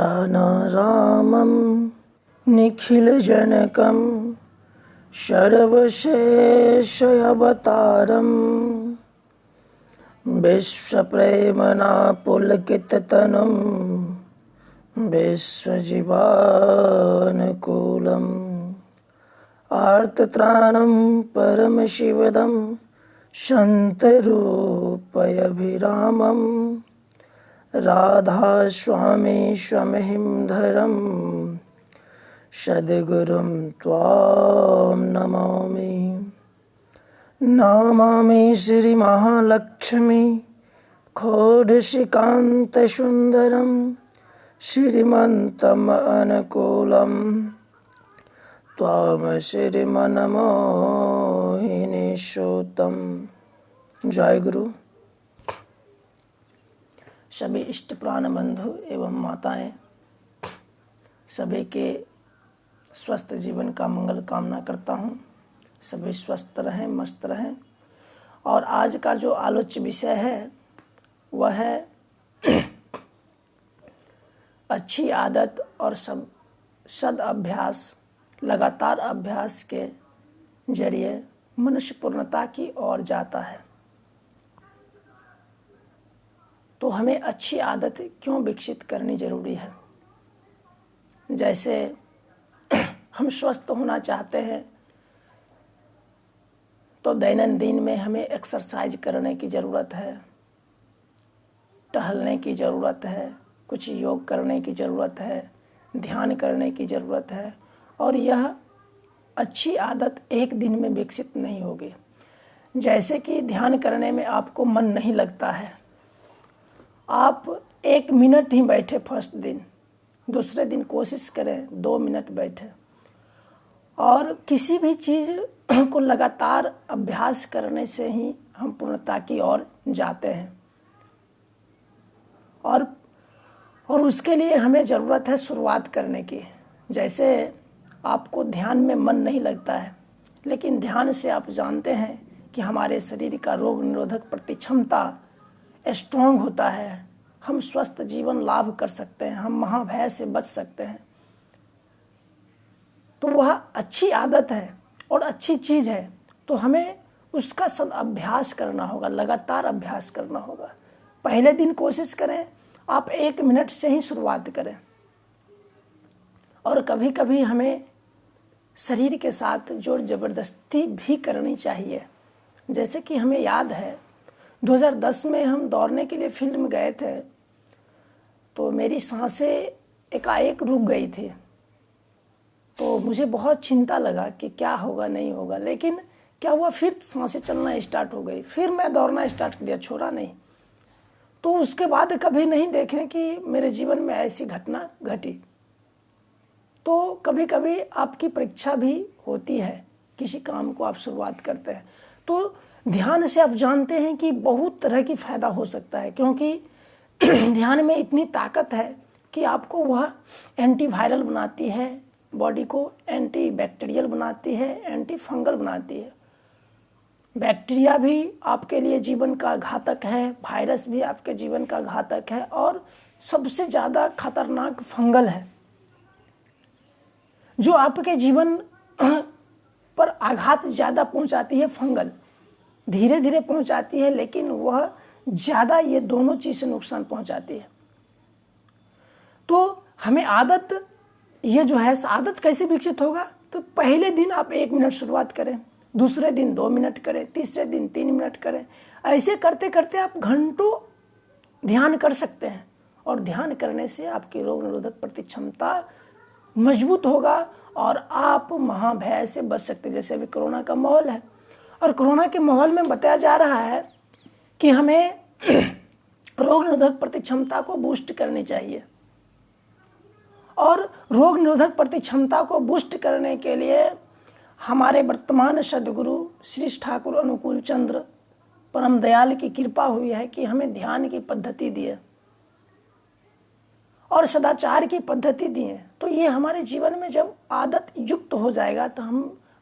प्राणारामं निखिलजनकं सर्वशेषावतारं विश्वप्रेम्णा पुलकिततनुं विश्वजीवानुकूलम् आर्तत्राणं परमशिवदं शान्तरूपमभिरामं राधास्वामी स्वमहिमधरं सद्गुरुं त्वां नमामि। नमामि श्रीमहालक्ष्मी षोडशीकान्तसुन्दरं श्रीमन्तम् अनुकूलं त्वां श्रीमन्मोहिनी सूतं। जय गुरु। सभी इष्ट प्राण बंधु एवं माताएं, सभी के स्वस्थ जीवन का मंगल कामना करता हूं। सभी स्वस्थ रहें, मस्त रहें। और आज का जो आलोच्य विषय है वह है अच्छी आदत और सद अभ्यास, लगातार अभ्यास के जरिए मनुष्य पूर्णता की ओर जाता है। तो हमें अच्छी आदत क्यों विकसित करनी जरूरी है? जैसे हम स्वस्थ होना चाहते हैं तो दैनंदिन में हमें एक्सरसाइज करने की ज़रूरत है, टहलने की ज़रूरत है, कुछ योग करने की ज़रूरत है, ध्यान करने की ज़रूरत है। और यह अच्छी आदत एक दिन में विकसित नहीं होगी। जैसे कि ध्यान करने में आपको मन नहीं लगता है, आप 1 मिनट ही बैठे फर्स्ट दिन, दूसरे दिन कोशिश करें 2 मिनट बैठे। और किसी भी चीज़ को लगातार अभ्यास करने से ही हम पूर्णता की ओर जाते हैं। और उसके लिए हमें ज़रूरत है शुरुआत करने की। जैसे आपको ध्यान में मन नहीं लगता है, लेकिन ध्यान से आप जानते हैं कि हमारे शरीर का रोग निरोधक प्रतिक्षमता स्ट्रॉन्ग होता है, हम स्वस्थ जीवन लाभ कर सकते हैं, हम महाभय से बच सकते हैं। तो वह अच्छी आदत है और अच्छी चीज़ है, तो हमें उसका सदअभ्यास करना होगा, लगातार अभ्यास करना होगा। पहले दिन कोशिश करें आप 1 मिनट से ही शुरुआत करें। और कभी कभी हमें शरीर के साथ जोर ज़बरदस्ती भी करनी चाहिए। जैसे कि हमें याद है 2010 में हम दौड़ने के लिए फील्ड में गए थे, तो मेरी सांसें एकाएक रुक गई थी। तो मुझे बहुत चिंता लगा कि क्या होगा नहीं होगा, लेकिन क्या हुआ, फिर सांसें चलना स्टार्ट हो गई। फिर मैं दौड़ना स्टार्ट कर दिया, छोड़ा नहीं। तो उसके बाद कभी नहीं देखें कि मेरे जीवन में ऐसी घटना घटी। तो कभी कभी आपकी परीक्षा भी होती है, किसी काम को आप शुरुआत करते हैं तो ध्यान से आप जानते हैं कि बहुत तरह की फ़ायदा हो सकता है, क्योंकि ध्यान में इतनी ताकत है कि आपको वह एंटीवायरल बनाती है, बॉडी को एंटी बैक्टीरियल बनाती है, एंटी फंगल बनाती है। बैक्टीरिया भी आपके लिए जीवन का घातक है, वायरस भी आपके जीवन का घातक है, और सबसे ज़्यादा खतरनाक फंगल है जो आपके जीवन पर आघात ज़्यादा पहुंचाती है। फंगल धीरे धीरे पहुंचाती है, लेकिन वह ज़्यादा ये दोनों चीज़ से नुकसान पहुंचाती है। तो हमें आदत, ये जो है आदत कैसे विकसित होगा? तो पहले दिन आप 1 मिनट शुरुआत करें, दूसरे दिन 2 मिनट करें, तीसरे दिन 3 मिनट करें। ऐसे करते करते आप घंटों ध्यान कर सकते हैं। और ध्यान करने से आपकी रोग निरोधक प्रतिक्षमता मजबूत होगा और आप महाभय से बच सकते हैं। जैसे अभी कोरोना का माहौल है, और कोरोना के माहौल में बताया जा रहा है कि हमें रोग निरोधक प्रतिक्षमता को बूस्ट करनी चाहिए। और रोग निरोधक प्रतिक्षमता को बूस्ट करने के लिए हमारे वर्तमान सदगुरु श्री ठाकुर अनुकूल चंद्र परम दयाल की कृपा हुई है कि हमें ध्यान की पद्धति दी है और सदाचार की पद्धति दी है। तो ये हमारे जीवन में जब आदत युक्त हो जाएगा तो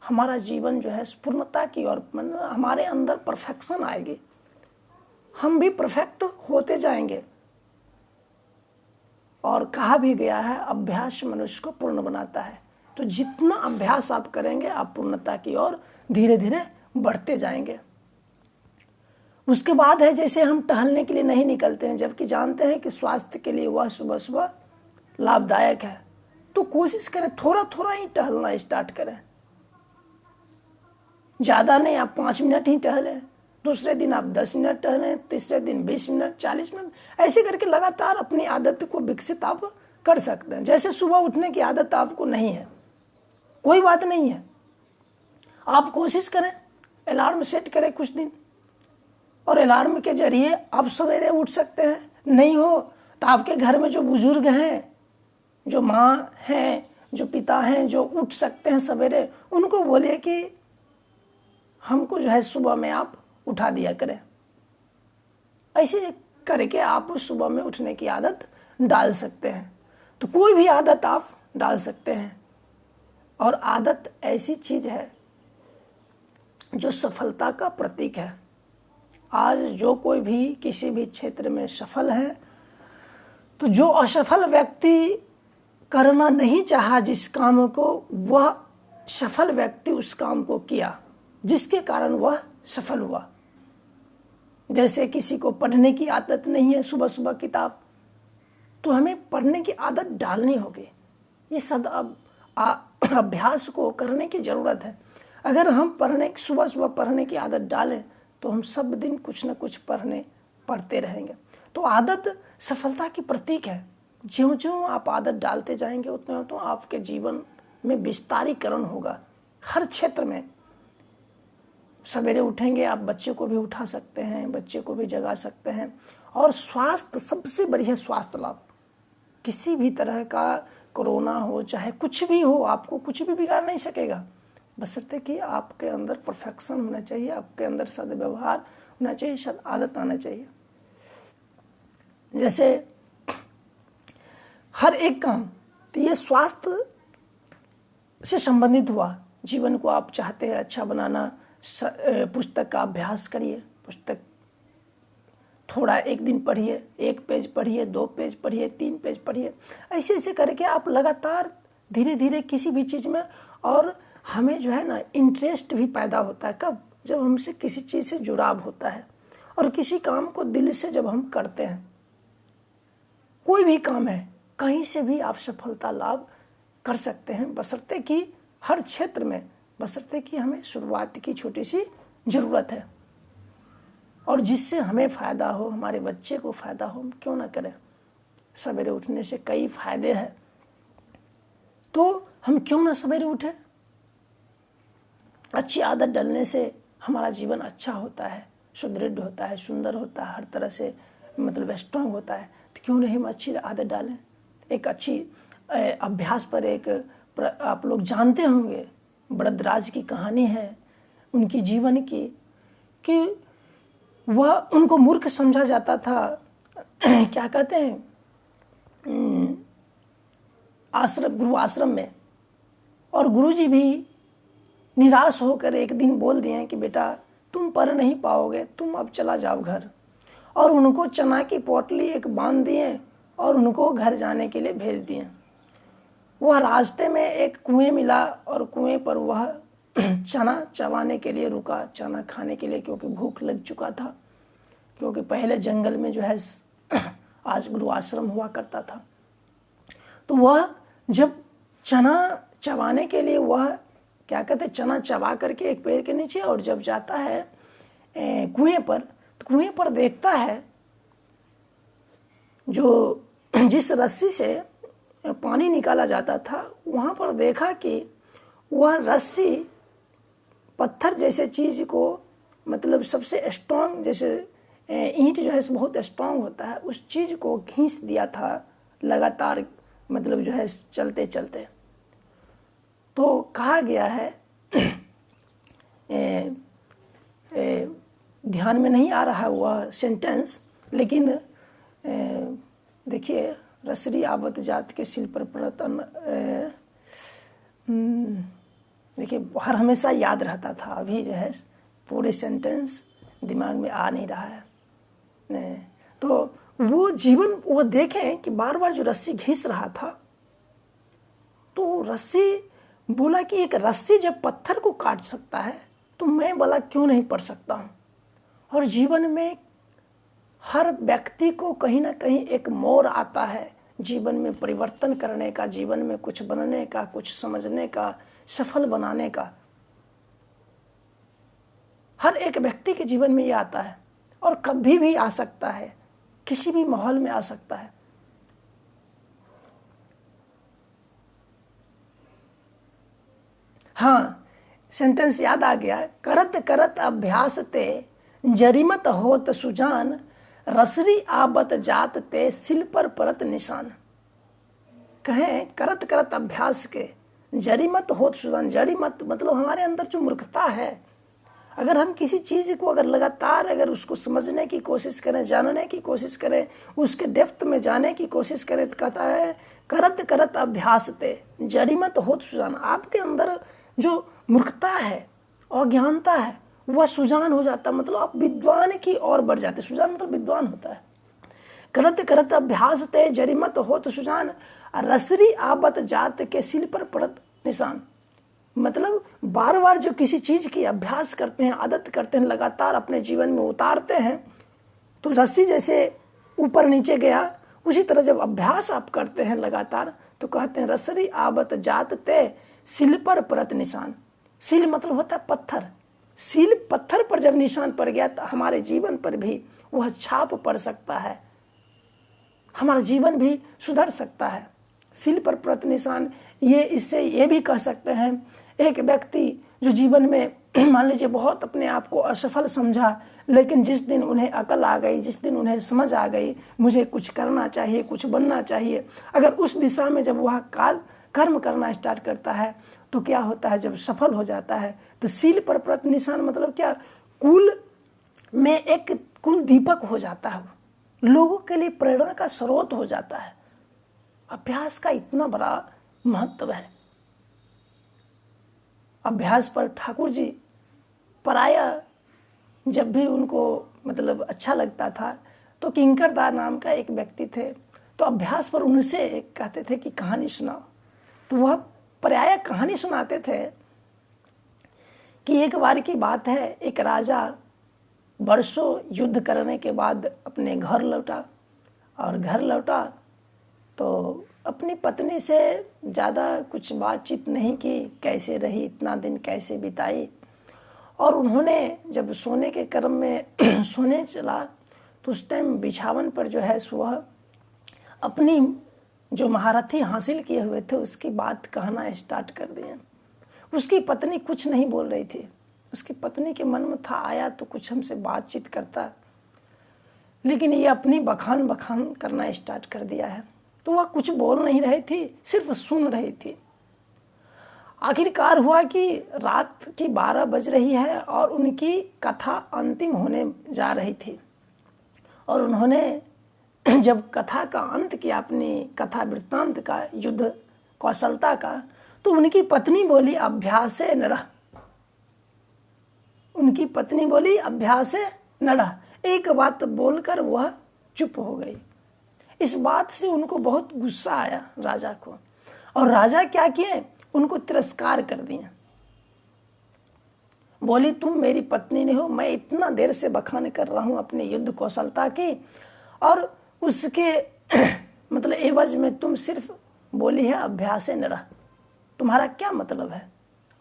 हमारा जीवन जो है पूर्णता की ओर, हमारे अंदर परफेक्शन आएगी, हम भी परफेक्ट होते जाएंगे। और कहा भी गया है अभ्यास मनुष्य को पूर्ण बनाता है। तो जितना अभ्यास आप करेंगे आप पूर्णता की ओर धीरे धीरे बढ़ते जाएंगे। उसके बाद है जैसे हम टहलने के लिए नहीं निकलते हैं, जबकि जानते हैं कि स्वास्थ्य के लिए वह सुबह सुबह लाभदायक है, तो कोशिश करें थोड़ा थोड़ा ही टहलना स्टार्ट करें। ज़्यादा नहीं, आप 5 मिनट ही टहलें, दूसरे दिन आप 10 मिनट टहलें, तीसरे दिन 20 मिनट, 40 मिनट, ऐसे करके लगातार अपनी आदत को विकसित आप कर सकते हैं। जैसे सुबह उठने की आदत आपको नहीं है, कोई बात नहीं है, आप कोशिश करें, अलार्म सेट करें कुछ दिन, और अलार्म के जरिए आप सवेरे उठ सकते हैं। नहीं हो तो आपके घर में जो बुजुर्ग हैं, जो माँ हैं, जो पिता हैं, जो उठ सकते हैं सवेरे, उनको बोलिए कि हमको जो है सुबह में आप उठा दिया करें। ऐसे करके आप सुबह में उठने की आदत डाल सकते हैं। तो कोई भी आदत आप डाल सकते हैं, और आदत ऐसी चीज है जो सफलता का प्रतीक है। आज जो कोई भी किसी भी क्षेत्र में सफल है, तो जो असफल व्यक्ति करना नहीं चाहा जिस काम को, वह सफल व्यक्ति उस काम को किया जिसके कारण वह सफल हुआ। जैसे किसी को पढ़ने की आदत नहीं है सुबह सुबह किताब, तो हमें पढ़ने की आदत डालनी होगी। ये अभ्यास को करने की जरूरत है। अगर हम सुबह सुबह पढ़ने की आदत डालें तो हम सब दिन कुछ न कुछ पढ़ते रहेंगे। तो आदत सफलता की प्रतीक है। ज्यों ज्यों आप आदत डालते जाएंगे उतना तो आपके जीवन में विस्तारीकरण होगा हर क्षेत्र में। सवेरे उठेंगे, आप बच्चे को भी उठा सकते हैं, बच्चे को भी जगा सकते हैं। और स्वास्थ्य, सबसे बढ़िया स्वास्थ्य लाभ, किसी भी तरह का कोरोना हो चाहे कुछ भी हो, आपको कुछ भी बिगाड़ नहीं सकेगा, बशर्ते कि आपके अंदर परफेक्शन होना चाहिए, आपके अंदर सद्व्यवहार होना चाहिए, सद आदत आना चाहिए। जैसे हर एक काम, तो ये स्वास्थ्य से संबंधित हुआ। जीवन को आप चाहते हैं अच्छा बनाना, पुस्तक का अभ्यास करिए। पुस्तक थोड़ा एक दिन पढ़िए, 1 पेज पढ़िए, 2 पेज पढ़िए, 3 पेज पढ़िए, ऐसे ऐसे करके आप लगातार धीरे धीरे किसी भी चीज़ में, और हमें जो है ना इंटरेस्ट भी पैदा होता है। कब? जब हमसे किसी चीज़ से जुड़ाव होता है और किसी काम को दिल से जब हम करते हैं। कोई भी काम है, कहीं से भी आप सफलता लाभ कर सकते हैं, बशर्ते कि हर क्षेत्र में, बशर्ते कि हमें शुरुआत की छोटी सी जरूरत है, और जिससे हमें फ़ायदा हो, हमारे बच्चे को फ़ायदा हो, हम क्यों ना करें। सवेरे उठने से कई फायदे हैं, तो हम क्यों ना सवेरे उठें। अच्छी आदत डालने से हमारा जीवन अच्छा होता है, सुदृढ़ होता है, सुंदर होता है, हर तरह से मतलब स्ट्रांग होता है। तो क्यों नहीं हम अच्छी आदत डालें। एक अच्छी अभ्यास पर आप लोग जानते होंगे, बड़दराज की कहानी है उनकी जीवन की, कि वह उनको मूर्ख समझा जाता था क्या कहते हैं, गुरु आश्रम में। और गुरुजी भी निराश होकर एक दिन बोल दिए कि बेटा तुम पढ़ नहीं पाओगे, तुम अब चला जाओ घर। और उनको चना की पोटली एक बांध दिए और उनको घर जाने के लिए भेज दिए। वह रास्ते में एक कुएं मिला और कुएं पर वह चना चबाने के लिए रुका, चना खाने के लिए, क्योंकि भूख लग चुका था। क्योंकि पहले जंगल में जो है आज गुरु आश्रम हुआ करता था। तो वह जब चना चबाने के लिए, वह क्या कहते हैं, चना चबा करके एक पेड़ के नीचे, और जब जाता है कुएं पर, तो कुएं पर देखता है जो जिस रस्सी से पानी निकाला जाता था, वहाँ पर देखा कि वह रस्सी पत्थर जैसे चीज़ को, मतलब सबसे स्ट्रांग, जैसे ईंट जो है बहुत स्ट्रांग होता है, उस चीज़ को खींच दिया था लगातार, मतलब जो है चलते चलते। तो कहा गया है, ध्यान में नहीं आ रहा वह सेंटेंस, लेकिन देखिए, रसरी आवत जात के शिल पर प्रतन, देखिए हर हमेशा याद रहता था, अभी जो है पूरे सेंटेंस दिमाग में आ नहीं रहा है। तो वो जीवन वो देखें कि बार बार जो रस्सी घिस रहा था, तो रस्सी बोला कि एक रस्सी जब पत्थर को काट सकता है तो मैं बोला क्यों नहीं पढ़ सकता हूँ। और जीवन में हर व्यक्ति को कहीं ना कहीं एक मोड़ आता है जीवन में परिवर्तन करने का, जीवन में कुछ बनने का, कुछ समझने का, सफल बनाने का। हर एक व्यक्ति के जीवन में ये आता है और कभी भी आ सकता है, किसी भी माहौल में आ सकता है। हाँ, सेंटेंस याद आ गया, करत करत अभ्यास ते जरिमत होत सुजान, रसरी आबत जात ते सिल पर परत निशान। कहें करत करत अभ्यास के जरिमत होत सुजान। जरिमत मतलब हमारे अंदर जो मूर्खता है, अगर हम किसी चीज़ को अगर लगातार अगर उसको समझने की कोशिश करें, जानने की कोशिश करें, उसके डेप्थ में जाने की कोशिश करें, तो कहता है करत करत अभ्यास ते जरिमत होत सुजान। आपके अंदर जो मूर्खता है, अज्ञानता है, वह सुजान हो जाता, मतलब आप विद्वान की ओर बढ़ जाते। सुजान मतलब विद्वान होता है। करत करत अभ्यास ते जरिमत होत सुजान, रसरी आबत जात के सिल पर पड़त निशान। मतलब बार बार जो किसी चीज की अभ्यास करते हैं, आदत करते हैं, लगातार अपने जीवन में उतारते हैं, तो रस्सी जैसे ऊपर नीचे गया, उसी तरह जब अभ्यास आप करते हैं लगातार, तो कहते हैं रसरी आबत जात ते सिल पर परत निशान। सिल मतलब होता है पत्थर। सिल पत्थर पर जब निशान पड़ गया तो हमारे जीवन पर भी वह छाप पड़ सकता है, हमारा जीवन भी सुधर सकता है। सिल पर परत निशान, ये इससे ये भी कह सकते हैं, एक व्यक्ति जो जीवन में मान लीजिए बहुत अपने आप को असफल समझा, लेकिन जिस दिन उन्हें अकल आ गई, जिस दिन उन्हें समझ आ गई मुझे कुछ करना चाहिए, कुछ बनना चाहिए, अगर उस दिशा में जब वह कर्म करना स्टार्ट करता है तो क्या होता है, जब सफल हो जाता है तो सील पर परत निशान मतलब क्या, कुल में एक कुल दीपक हो जाता है, लोगों के लिए प्रेरणा का स्रोत हो जाता है। अभ्यास का इतना बड़ा महत्व है। अभ्यास पर ठाकुर जी पराया जब भी उनको मतलब अच्छा लगता था तो किंकरदा नाम का एक व्यक्ति थे, तो अभ्यास पर उनसे कहते थे कि कहानी सुनाओ, तो वह पराया कहानी सुनाते थे कि एक बार की बात है, एक राजा वर्षों युद्ध करने के बाद अपने घर लौटा, और घर लौटा तो अपनी पत्नी से ज़्यादा कुछ बातचीत नहीं की, कैसे रही इतना दिन, कैसे बिताई। और उन्होंने जब सोने के क्रम में सोने चला तो उस टाइम बिछावन पर जो है वह अपनी जो महारथी हासिल किए हुए थे उसकी बात कहना स्टार्ट कर दिए। उसकी पत्नी कुछ नहीं बोल रही थी। उसकी पत्नी के मन में था आया तो कुछ हमसे बातचीत करता, लेकिन ये अपनी बखान करना स्टार्ट कर दिया है। तो वह कुछ बोल नहीं रही थी, सिर्फ सुन रही थी। आखिरकार हुआ कि रात की 12 बज रही है और उनकी कथा अंतिम होने जा रही थी, और उन्होंने जब कथा का अंत किया, अपनी कथा वृत्तांत का, युद्ध कौशलता का, तो उनकी पत्नी बोली अभ्यासे नरः। उनकी पत्नी बोली अभ्यासे नरः। एक बात बोलकर वह चुप हो गई। इस बात से उनको बहुत गुस्सा आया राजा को, और राजा क्या किए, उनको तिरस्कार कर दिए। बोली तुम मेरी पत्नी नहीं हो, मैं इतना देर से बखान कर रहा हूं अपनी युद्ध कौशलता की, और उसके मतलब एवज में तुम सिर्फ बोली है अभ्यासे नरः, तुम्हारा क्या मतलब है।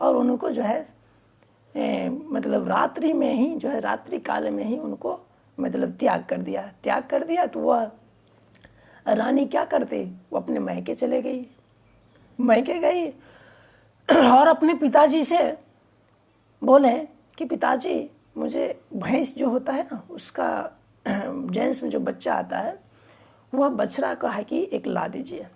और उनको जो है मतलब रात्रि में ही जो है, रात्रि काल में ही उनको मतलब त्याग कर दिया। तो वह रानी क्या करते, वो अपने मैके चले गई, मैके गई और अपने पिताजी से बोले कि पिताजी मुझे भैंस जो होता है ना, उसका जेंस में जो बच्चा आता है, वह बछड़ा का है कि एक ला दीजिए,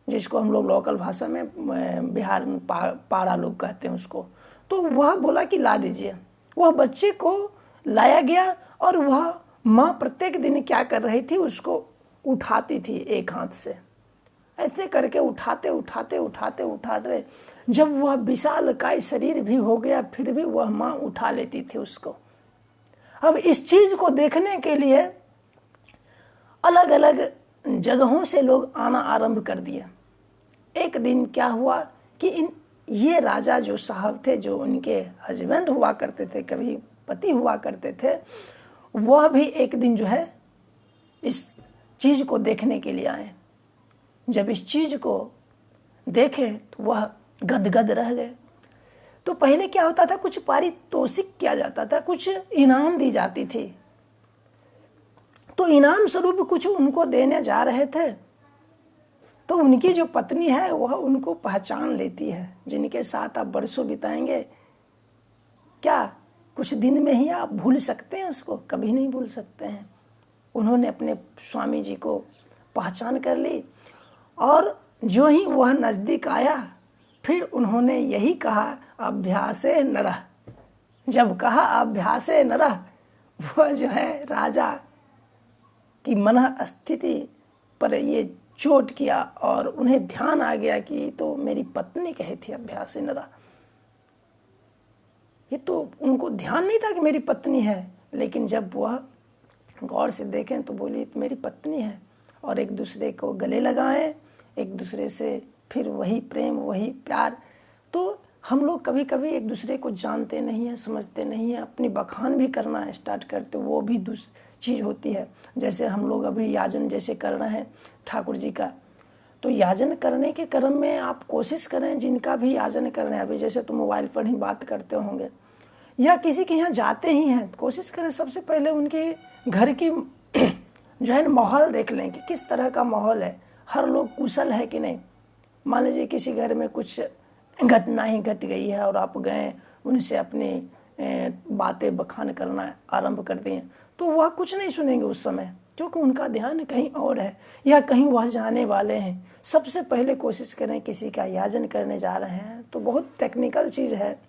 जिसको हम लोग लोकल भाषा में बिहार में पाड़ा लोग कहते हैं उसको। तो वह बोला कि ला दीजिए। वह बच्चे को लाया गया, और वह माँ प्रत्येक दिन क्या कर रही थी, उसको उठाती थी एक हाथ से, ऐसे करके उठाते जब वह विशालकाय शरीर भी हो गया, फिर भी वह माँ उठा लेती थी उसको। अब इस चीज को देखने के लिए अलग अलग जगहों से लोग आना आरंभ कर दिए। एक दिन क्या हुआ कि ये राजा जो साहब थे, जो उनके हस्बैंड हुआ करते थे, कभी पति हुआ करते थे, वह भी एक दिन जो है इस चीज़ को देखने के लिए आए। जब इस चीज़ को देखे तो वह गदगद रह गए। तो पहले क्या होता था, कुछ पारितोषिक किया जाता था, कुछ इनाम दी जाती थी। तो इनाम स्वरूप कुछ उनको देने जा रहे थे, तो उनकी जो पत्नी है वह उनको पहचान लेती है, जिनके साथ आप बरसों बिताएंगे, क्या कुछ दिन में ही आप भूल सकते हैं उसको? कभी नहीं भूल सकते हैं। उन्होंने अपने स्वामी जी को पहचान कर ली, और जो ही वह नज़दीक आया, फिर उन्होंने यही कहा, अभ्यासे नरः। जब कहा अभ्यासे नरः, वह जो है राजा की मन स्थिति पर ये चोट किया, और उन्हें ध्यान आ गया कि तो मेरी पत्नी कही थी अभ्यासे नरः। ये तो उनको ध्यान नहीं था कि मेरी पत्नी है, लेकिन जब वह गौर से देखें तो बोली तो मेरी पत्नी है, और एक दूसरे को गले लगाएं, एक दूसरे से फिर वही प्रेम, वही प्यार। तो हम लोग कभी कभी एक दूसरे को जानते नहीं हैं, समझते नहीं हैं, अपनी बखान भी करना स्टार्ट करते, वो भी चीज़ होती है। जैसे हम लोग अभी याजन जैसे कर रहे हैं ठाकुर जी का, तो याजन करने के क्रम में आप कोशिश करें, जिनका भी याजन कर रहे हैं, अभी जैसे तो मोबाइल पर ही बात करते होंगे या किसी के यहाँ जाते ही हैं, कोशिश करें सबसे पहले उनके घर की जो है माहौल देख लें कि किस तरह का माहौल है, हर लोग कुशल है कि नहीं। मान लीजिए किसी घर में कुछ घटना ही घट गई है और आप गए, उनसे अपनी बातें बखान करना आरंभ कर दिए, तो वह कुछ नहीं सुनेंगे उस समय, क्योंकि उनका ध्यान कहीं और है या कहीं वह जाने वाले हैं। सबसे पहले कोशिश करें, किसी का याजन करने जा रहे हैं तो बहुत टेक्निकल चीज़ है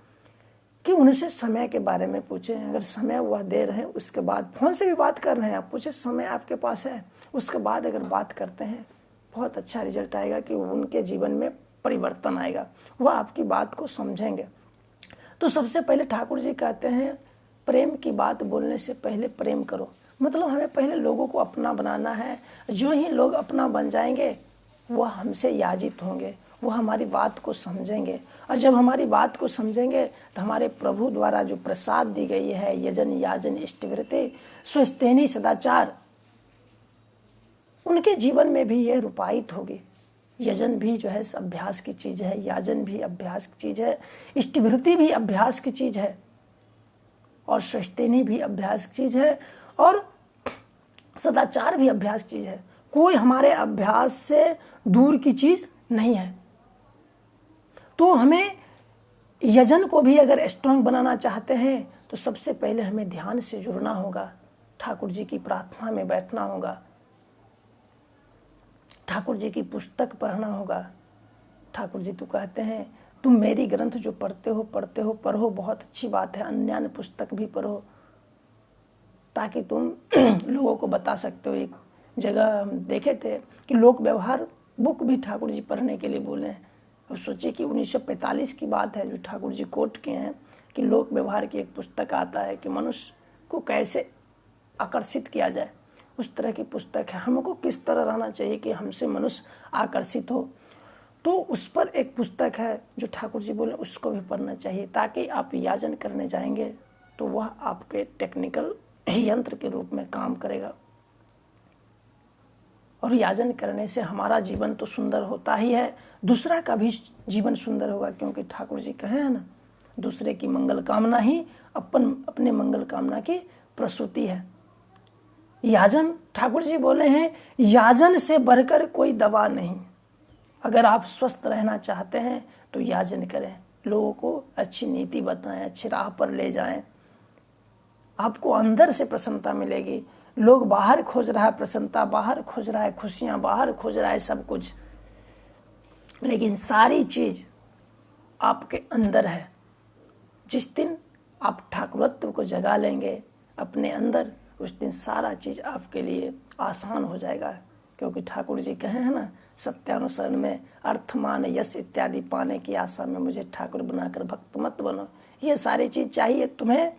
कि उनसे समय के बारे में पूछें। अगर समय वह दे रहे हैं, उसके बाद फ़ोन से भी बात कर रहे हैं, आप पूछे समय आपके पास है, उसके बाद अगर बात करते हैं बहुत अच्छा रिजल्ट आएगा कि उनके जीवन में परिवर्तन आएगा, वह आपकी बात को समझेंगे। तो सबसे पहले ठाकुर जी कहते हैं, प्रेम की बात बोलने से पहले प्रेम करो। मतलब हमें पहले लोगों को अपना बनाना है। जो ही लोग अपना बन जाएंगे, वह हमसे याजित होंगे, वो हमारी बात को समझेंगे, और जब हमारी बात को समझेंगे तो हमारे प्रभु द्वारा जो प्रसाद दी गई है, यजन याजन इष्टवृत्ति स्वस्थेनी सदाचार, उनके जीवन में भी यह रूपायित होगी। यजन भी जो है अभ्यास की चीज़ है, याजन भी अभ्यास की चीज़ है, इष्टवृत्ति भी अभ्यास की चीज़ है, और स्वस्थेनी भी अभ्यास की चीज़ है, और सदाचार भी अभ्यास की चीज़ है। कोई हमारे अभ्यास से दूर की चीज़ नहीं है। तो हमें यजन को भी अगर स्ट्रांग बनाना चाहते हैं तो सबसे पहले हमें ध्यान से जुड़ना होगा, ठाकुर जी की प्रार्थना में बैठना होगा, ठाकुर जी की पुस्तक पढ़ना होगा। ठाकुर जी तो कहते हैं, तुम मेरी ग्रंथ जो पढ़ते हो पढ़ो, बहुत अच्छी बात है, अन्य पुस्तक भी पढ़ो, ताकि तुम लोगों को बता सकते हो। एक जगह हम देखे थे कि लोक व्यवहार बुक भी ठाकुर जी पढ़ने के लिए बोले हैं। अब सोचिए कि 1945 की बात है जो ठाकुर जी कोट किए हैं कि लोक व्यवहार की एक पुस्तक आता है कि मनुष्य को कैसे आकर्षित किया जाए, उस तरह की पुस्तक है। हमको किस तरह रहना चाहिए कि हमसे मनुष्य आकर्षित हो, तो उस पर एक पुस्तक है जो ठाकुर जी बोले, उसको भी पढ़ना चाहिए, ताकि आप याजन करने जाएंगे तो वह आपके टेक्निकल यंत्र के रूप में काम करेगा। और याजन करने से हमारा जीवन तो सुंदर होता ही है, दूसरा का भी जीवन सुंदर होगा, क्योंकि ठाकुर जी कहे हैं ना, दूसरे की मंगल कामना ही अपने मंगल कामना की प्रसूति है। याजन, ठाकुर जी बोले हैं, याजन से बढ़कर कोई दवा नहीं। अगर आप स्वस्थ रहना चाहते हैं तो याजन करें, लोगों को अच्छी नीति बताएं, अच्छी राह पर ले जाएं, आपको अंदर से प्रसन्नता मिलेगी। लोग बाहर खोज रहा है प्रसन्नता, बाहर खोज रहा है खुशियां, बाहर खोज रहा है सब कुछ, लेकिन सारी चीज आपके अंदर है। जिस दिन आप ठाकुरत्व को जगा लेंगे अपने अंदर, उस दिन सारा चीज आपके लिए आसान हो जाएगा। क्योंकि ठाकुर जी कहे हैं ना, सत्यानुसरण में अर्थ मान यश इत्यादि पाने की आशा में मुझे ठाकुर बनाकर भक्त मत बनो। ये सारी चीज चाहिए तुम्हें,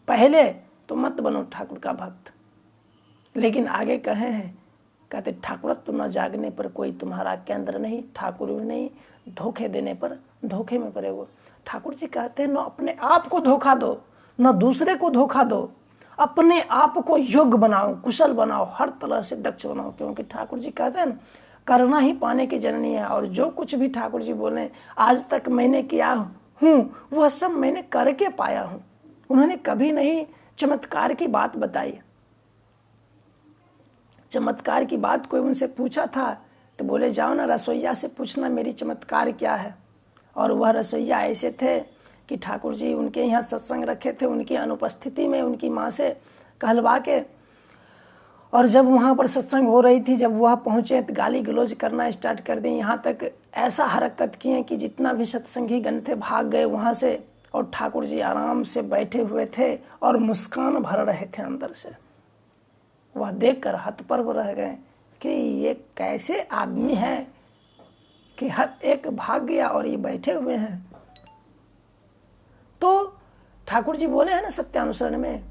पहले तो मत बनो ठाकुर का भक्त, लेकिन आगे कहे हैं, कहते ठाकुरत्व न जागने पर कोई तुम्हारा केंद्र नहीं, ठाकुर भी नहीं, धोखे देने पर धोखे में पड़े हो। ठाकुर जी कहते हैं न अपने आप को धोखा दो, न दूसरे को धोखा दो, अपने आप को योग्य बनाओ, कुशल बनाओ, हर तरह से दक्ष बनाओ। क्योंकि ठाकुर जी कहते हैं न, करना ही पाने की जननी है। और जो कुछ भी ठाकुर जी बोले आज तक मैंने किया हूँ वह सब मैंने करके पाया हूँ। उन्होंने कभी नहीं चमत्कार की बात बताई। चमत्कार की बात कोई उनसे पूछा था तो बोले जाओ ना रसोईया से पूछना मेरी चमत्कार क्या है। और वह रसोईया ऐसे थे कि ठाकुर जी उनके यहाँ सत्संग रखे थे, उनकी अनुपस्थिति में उनकी माँ से कहलवा के, और जब वहाँ पर सत्संग हो रही थी, जब वह पहुँचे तो गाली गलौज करना स्टार्ट कर दी। यहाँ तक ऐसा हरकत किए कि जितना भी सत्संगी गण थे भाग गए वहाँ से। और ठाकुर जी आराम से बैठे हुए थे और मुस्कान भर रहे थे अंदर से। वह देखकर हतप्रभ रह गए कि ये कैसे आदमी है कि हर एक भाग गया और ये बैठे हुए हैं। तो ठाकुर जी बोले हैं ना सत्यानुसरण में,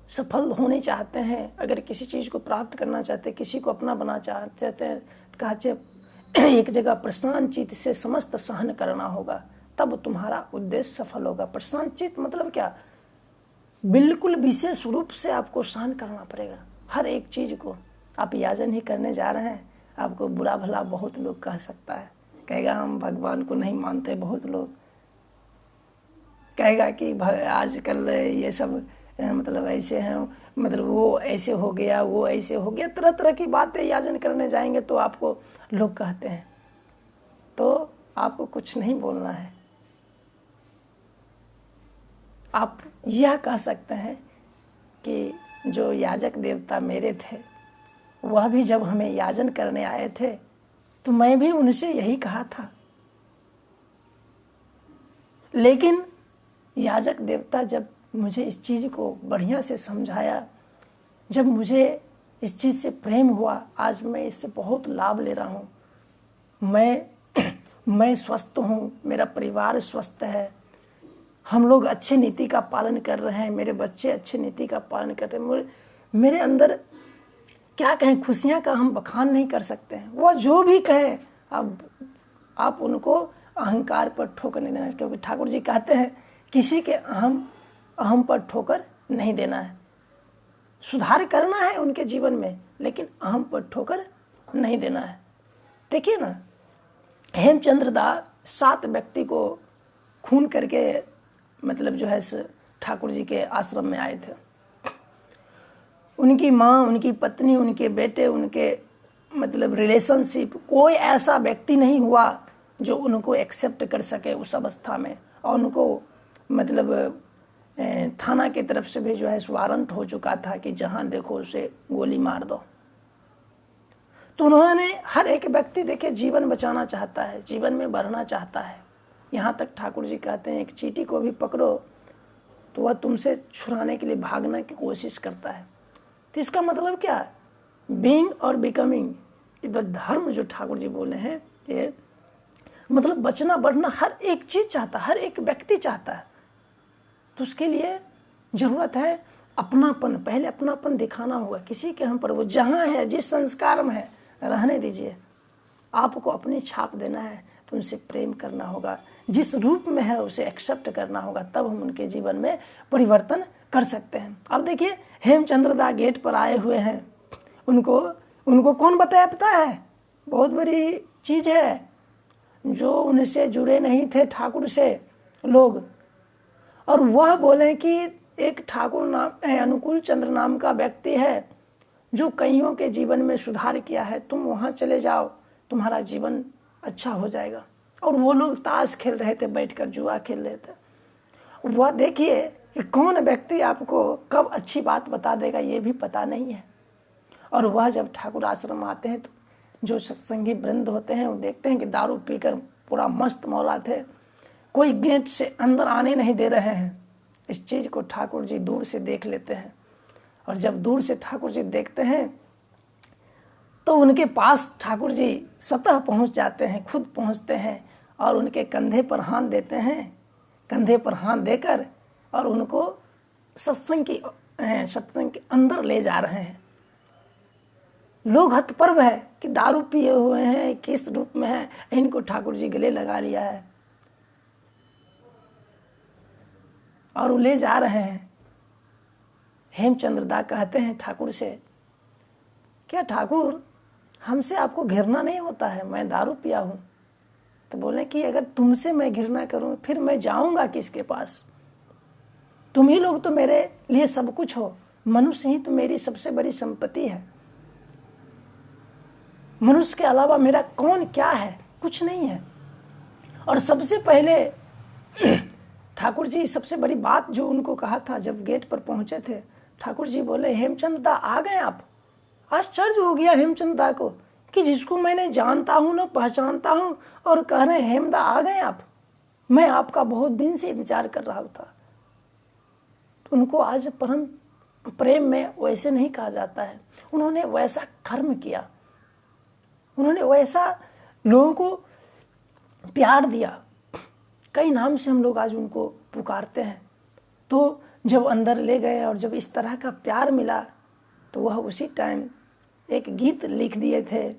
सफल होने चाहते हैं, अगर किसी चीज को प्राप्त करना चाहते हैं, किसी को अपना बना चाहते हैं, कहा एक जगह प्रशांत चित्त से समस्त सहन करना होगा, तब तुम्हारा उद्देश्य सफल होगा। प्रशांत चित्त मतलब क्या? बिल्कुल विशेष रूप से आपको सहन करना पड़ेगा हर एक चीज को। आप याजन ही करने जा रहे हैं, आपको बुरा भला बहुत लोग कह सकता है, कहेगा हम भगवान को नहीं मानते, बहुत लोग कहेगा कि आजकल ये सब मतलब ऐसे हैं, मतलब वो ऐसे हो गया, वो ऐसे हो गया, तरह तरह की बातें याजन करने जाएंगे तो आपको लोग कहते हैं। तो आपको कुछ नहीं बोलना है, आप यह कह सकते हैं कि जो याजक देवता मेरे थे वह भी जब हमें याजन करने आए थे तो मैं भी उनसे यही कहा था, लेकिन याजक देवता जब मुझे इस चीज़ को बढ़िया से समझाया, जब मुझे इस चीज़ से प्रेम हुआ, आज मैं इससे बहुत लाभ ले रहा हूँ। मैं स्वस्थ हूँ, मेरा परिवार स्वस्थ है, हम लोग अच्छे नीति का पालन कर रहे हैं, मेरे बच्चे अच्छे नीति का पालन कर रहे हैं। मेरे अंदर क्या कहें, खुशियाँ का हम बखान नहीं कर सकते हैं। वह जो भी कहे आप उनको अहंकार पर ठोकर नहीं देना, क्योंकि ठाकुर जी कहते हैं किसी के अहम पर ठोकर नहीं देना है। सुधार करना है उनके जीवन में, लेकिन अहम पर ठोकर नहीं देना है। देखिए ना, हेमचंद्र दास 7 व्यक्ति को खून करके मतलब जो है ठाकुर जी के आश्रम में आए थे। उनकी माँ, उनकी पत्नी, उनके बेटे, उनके मतलब रिलेशनशिप, कोई ऐसा व्यक्ति नहीं हुआ जो उनको एक्सेप्ट कर सके उस अवस्था में। और उनको मतलब थाना की तरफ से भी जो है वारंट हो चुका था कि जहां देखो उसे गोली मार दो। तो उन्होंने हर एक व्यक्ति देखे जीवन बचाना चाहता है, जीवन में बढ़ना चाहता है। यहाँ तक ठाकुर जी कहते हैं एक चींटी को भी पकड़ो तो वह तुमसे छुड़ाने के लिए भागने की कोशिश करता है। तो इसका मतलब क्या है? बीइंग और बिकमिंग, ये धर्म जो ठाकुर जी बोले हैं, ये मतलब बचना बढ़ना हर एक चीज चाहता है, हर एक व्यक्ति चाहता है। तो उसके लिए जरूरत है अपनापन, पहले अपनापन दिखाना होगा किसी के हम पर। वो जहाँ है, जिस संस्कार में है, रहने दीजिए। आपको अपनी छाप देना है तो उनसे प्रेम करना होगा, जिस रूप में है उसे एक्सेप्ट करना होगा, तब हम उनके जीवन में परिवर्तन कर सकते हैं। अब देखिए हेमचंद्र दा गेट पर आए हुए हैं, उनको कौन बताया पता है? बहुत बड़ी चीज है, जो उनसे जुड़े नहीं थे ठाकुर से लोग, और वह बोले कि एक ठाकुर नाम अनुकूल चंद्र नाम का व्यक्ति है जो कईयों के जीवन में सुधार किया है, तुम वहां चले जाओ, तुम्हारा जीवन अच्छा हो जाएगा। और वो लोग ताश खेल रहे थे, बैठकर जुआ खेल रहे थे। वह देखिए कि कौन व्यक्ति आपको कब अच्छी बात बता देगा ये भी पता नहीं है। और वह जब ठाकुर आश्रम आते हैं तो जो सत्संगी वृंद होते हैं वो देखते हैं कि दारू पीकर पूरा मस्त मौला थे, कोई गेट से अंदर आने नहीं दे रहे हैं। इस चीज को ठाकुर जी दूर से देख लेते हैं, और जब दूर से ठाकुर जी देखते हैं तो उनके पास ठाकुर जी स्वतः पहुंच जाते हैं, खुद पहुंचते हैं और उनके कंधे पर हाथ देते हैं, कंधे पर हाथ देकर और उनको सत्संग के अंदर ले जा रहे हैं। लोग हतप्रभ है कि दारू पिए हुए हैं, किस रूप में है, इनको ठाकुर जी गले लगा लिया है और वो ले जा रहे हैं। हेमचंद्र दा कहते हैं ठाकुर से, क्या ठाकुर हमसे आपको घृणा नहीं होता है, मैं दारू पिया हूं। तो बोले कि अगर तुमसे मैं घृणा करूं फिर मैं जाऊंगा किसके पास, तुम ही लोग तो मेरे लिए सब कुछ हो, मनुष्य ही तो मेरी सबसे बड़ी संपत्ति है, मनुष्य के अलावा मेरा कौन क्या है, कुछ नहीं है। और सबसे पहले ठाकुर जी सबसे बड़ी बात जो उनको कहा था, जब गेट पर पहुंचे थे, ठाकुर जी बोले हेमचंद दा आ गए आप। आश्चर्य हो गया हेमचंद दा को कि जिसको मैंने जानता हूं ना पहचानता हूं और कह रहे हैं हेमदा आ गए आप, मैं आपका बहुत दिन से इंतजार कर रहा था। तो उनको आज परम प्रेम में वैसे नहीं कहा जाता है, उन्होंने वैसा कर्म किया, उन्होंने वैसा लोगों को प्यार दिया। कई नाम से हम लोग आज उनको पुकारते हैं। तो जब अंदर ले गए और जब इस तरह का प्यार मिला तो वह उसी टाइम एक गीत लिख दिए थे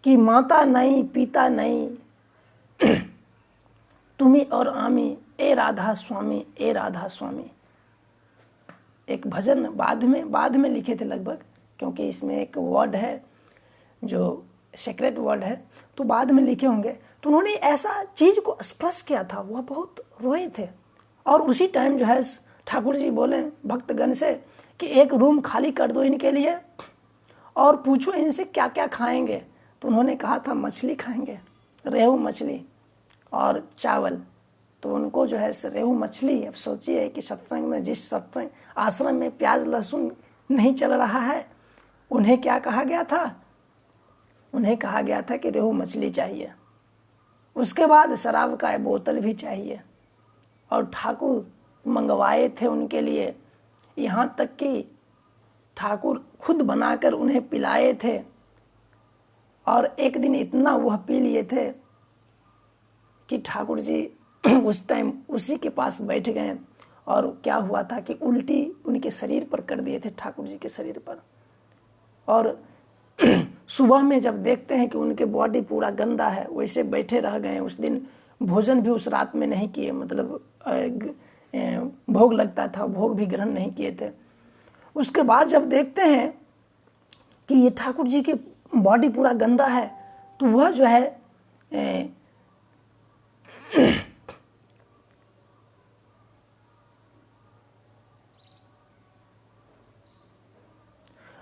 कि माता नहीं पिता नहीं तुम्ही और आमी ए राधा स्वामी, ए राधा स्वामी। एक भजन बाद में लिखे थे लगभग, क्योंकि इसमें एक वर्ड है जो सेक्रेट वर्ड है, तो बाद में लिखे होंगे। तो उन्होंने ऐसा चीज को स्पर्श किया था, वह बहुत रोए थे। और उसी टाइम जो है ठाकुर जी बोले भक्तगण से कि एक रूम खाली कर दो इनके लिए और पूछो इनसे क्या क्या खाएंगे। तो उन्होंने कहा था मछली खाएंगे, रेहू मछली और चावल। तो उनको जो है रेहू मछली, अब सोचिए कि सत्संग में, जिस सत्संग आश्रम में प्याज लहसुन नहीं चल रहा है, उन्हें क्या कहा गया था, उन्हें कहा गया था कि रेहू मछली चाहिए, उसके बाद शराब का बोतल भी चाहिए। और ठाकुर मंगवाए थे उनके लिए, यहाँ तक कि ठाकुर खुद बनाकर उन्हें पिलाए थे। और एक दिन इतना वह पी लिए थे कि ठाकुर जी उस टाइम उसी के पास बैठ गए और क्या हुआ था कि उल्टी उनके शरीर पर कर दिए थे, ठाकुर जी के शरीर पर। और सुबह में जब देखते हैं कि उनके बॉडी पूरा गंदा है, वैसे बैठे रह गए। उस दिन भोजन भी उस रात में नहीं किए, मतलब भोग लगता था, भोग भी ग्रहण नहीं किए थे। उसके बाद जब देखते हैं कि ये ठाकुर जी की बॉडी पूरा गंदा है, तो वह जो है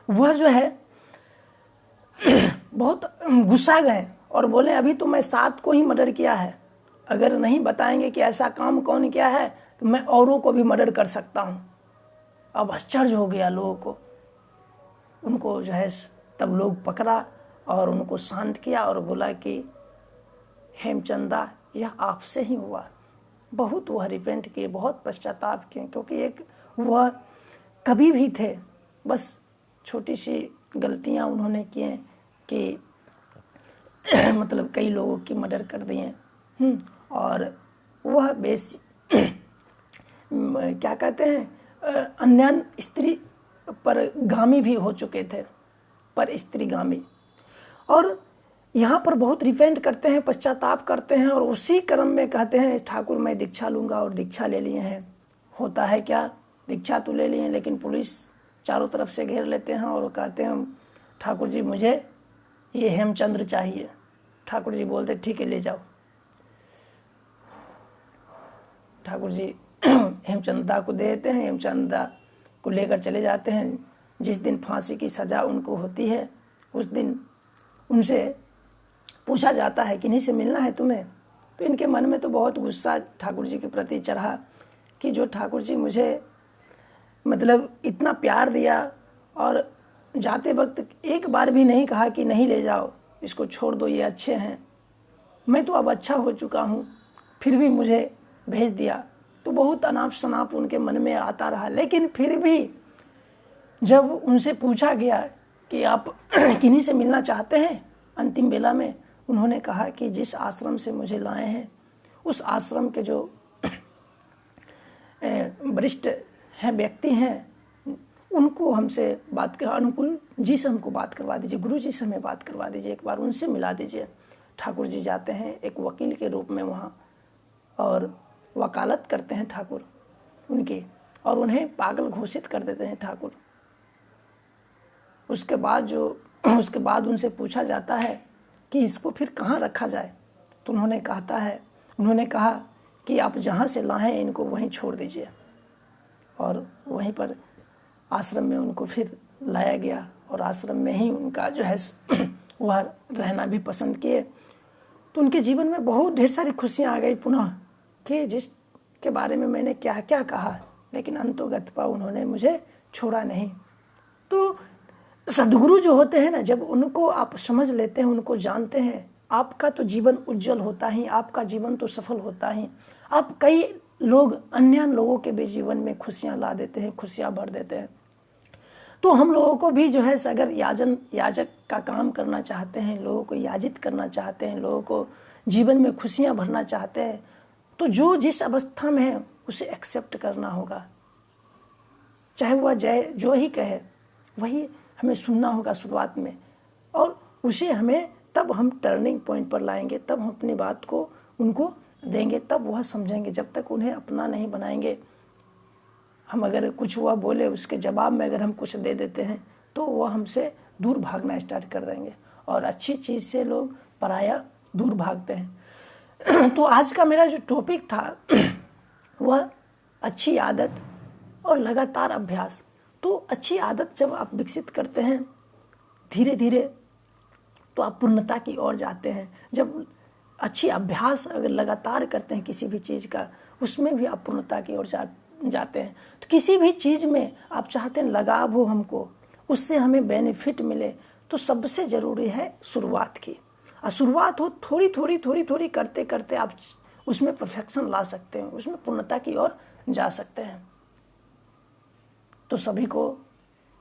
वह जो है बहुत गुस्सा गए और बोले अभी तो मैं 7 को ही मर्डर किया है, अगर नहीं बताएंगे कि ऐसा काम कौन किया है तो मैं औरों को भी मर्डर कर सकता हूं। अब आश्चर्य हो गया लोगों को। उनको जो है तब लोग पकड़ा और उनको शांत किया और बोला कि हेमचंदा यह आपसे ही हुआ। बहुत वह रिपेंट किए, बहुत पश्चाताप किए, क्योंकि एक वह कभी भी थे, बस छोटी सी गलतियां उन्होंने किए कि मतलब कई लोगों की मर्डर कर दिए। और वह क्या कहते हैं, अन्य स्त्री पर गामी भी हो चुके थे, पर स्त्रीगामी। और यहाँ पर बहुत रिपेंट करते हैं, पश्चाताप करते हैं और उसी क्रम में कहते हैं ठाकुर मैं दीक्षा लूँगा, और दीक्षा ले लिए हैं। होता है क्या, दीक्षा तो ले लिए लेकिन पुलिस चारों तरफ से घेर लेते हैं और कहते हैं ठाकुर जी मुझे ये हेमचंद्र चाहिए। ठाकुर जी बोलते ठीक है ले जाओ। ठाकुर जी हेमचंदा को दे देते हैं, हेमचंदा को लेकर चले जाते हैं। जिस दिन फांसी की सज़ा उनको होती है उस दिन उनसे पूछा जाता है किन्हीं से मिलना है तुम्हें। तो इनके मन में तो बहुत गुस्सा ठाकुर जी के प्रति चढ़ा कि जो ठाकुर जी मुझे मतलब इतना प्यार दिया और जाते वक्त एक बार भी नहीं कहा कि नहीं ले जाओ, इसको छोड़ दो, ये अच्छे हैं, मैं तो अब अच्छा हो चुका हूँ, फिर भी मुझे भेज दिया। तो बहुत अनाप शनाप उनके मन में आता रहा। लेकिन फिर भी जब उनसे पूछा गया कि आप किन्हीं से मिलना चाहते हैं अंतिम बेला में, उन्होंने कहा कि जिस आश्रम से मुझे लाए हैं उस आश्रम के जो वरिष्ठ हैं व्यक्ति हैं, उनको हमसे बात कर, अनुकूल जी से हमको बात करवा दीजिए, गुरु जी से हमें बात करवा दीजिए, एक बार उनसे मिला दीजिए। ठाकुर जी जाते हैं एक वकील के रूप में वहाँ और वकालत करते हैं ठाकुर उनकी, और उन्हें पागल घोषित कर देते हैं ठाकुर। उसके बाद उनसे पूछा जाता है कि इसको फिर कहाँ रखा जाए, तो उन्होंने कहा कि आप जहाँ से लाए इनको वहीं छोड़ दीजिए, और वहीं पर आश्रम में उनको फिर लाया गया और आश्रम में ही उनका जो है वह रहना भी पसंद किए। तो उनके जीवन में बहुत ढेर सारी खुशियाँ आ गई पुनः कि जिसके बारे में मैंने क्या क्या कहा, लेकिन अंतोगत्वा उन्होंने मुझे छोड़ा नहीं। तो सद्गुरु जो होते हैं ना, जब उनको आप समझ लेते हैं, उनको जानते हैं, आपका तो जीवन उज्जवल होता ही, आपका जीवन तो सफल होता ही। आप कई लोग अन्य लोगों के भी जीवन में खुशियाँ ला देते हैं, खुशियाँ भर देते हैं। तो हम लोगों को भी जो है अगर याजक का काम करना चाहते हैं, लोगों को याजित करना चाहते हैं, लोगों को जीवन में खुशियाँ भरना चाहते हैं, तो जो जिस अवस्था में है उसे एक्सेप्ट करना होगा। चाहे वह जो ही कहे वही हमें सुनना होगा शुरुआत में, और उसे हमें तब हम टर्निंग पॉइंट पर लाएंगे, तब हम अपनी बात को उनको देंगे, तब वह समझेंगे। जब तक उन्हें अपना नहीं बनाएंगे, हम अगर कुछ वह बोले उसके जवाब में अगर हम कुछ दे देते हैं तो वह हमसे दूर भागना स्टार्ट कर देंगे, और अच्छी चीज़ से लोग पराया दूर भागते हैं। तो आज का मेरा जो टॉपिक था वह अच्छी आदत और लगातार अभ्यास। तो अच्छी आदत जब आप विकसित करते हैं धीरे धीरे, तो आप पूर्णता की ओर जाते हैं। जब अच्छी अभ्यास अगर लगातार करते हैं किसी भी चीज़ का, उसमें भी आप पूर्णता की ओर जाते हैं। तो किसी भी चीज़ में आप चाहते हैं लगाव हो, हमको उससे हमें बेनिफिट मिले, तो सबसे ज़रूरी है शुरुआत की। और शुरुआत हो थोड़ी थोड़ी करते करते आप उसमें परफेक्शन ला सकते हैं, उसमें पूर्णता की ओर जा सकते हैं। तो सभी को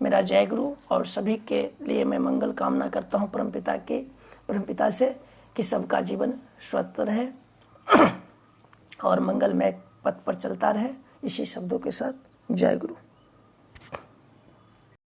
मेरा जय गुरु, और सभी के लिए मैं मंगल कामना करता हूँ परमपिता से कि सबका जीवन स्वस्थ रहे और मंगलमय पथ पर चलता रहे। इसी शब्दों के साथ जय गुरु।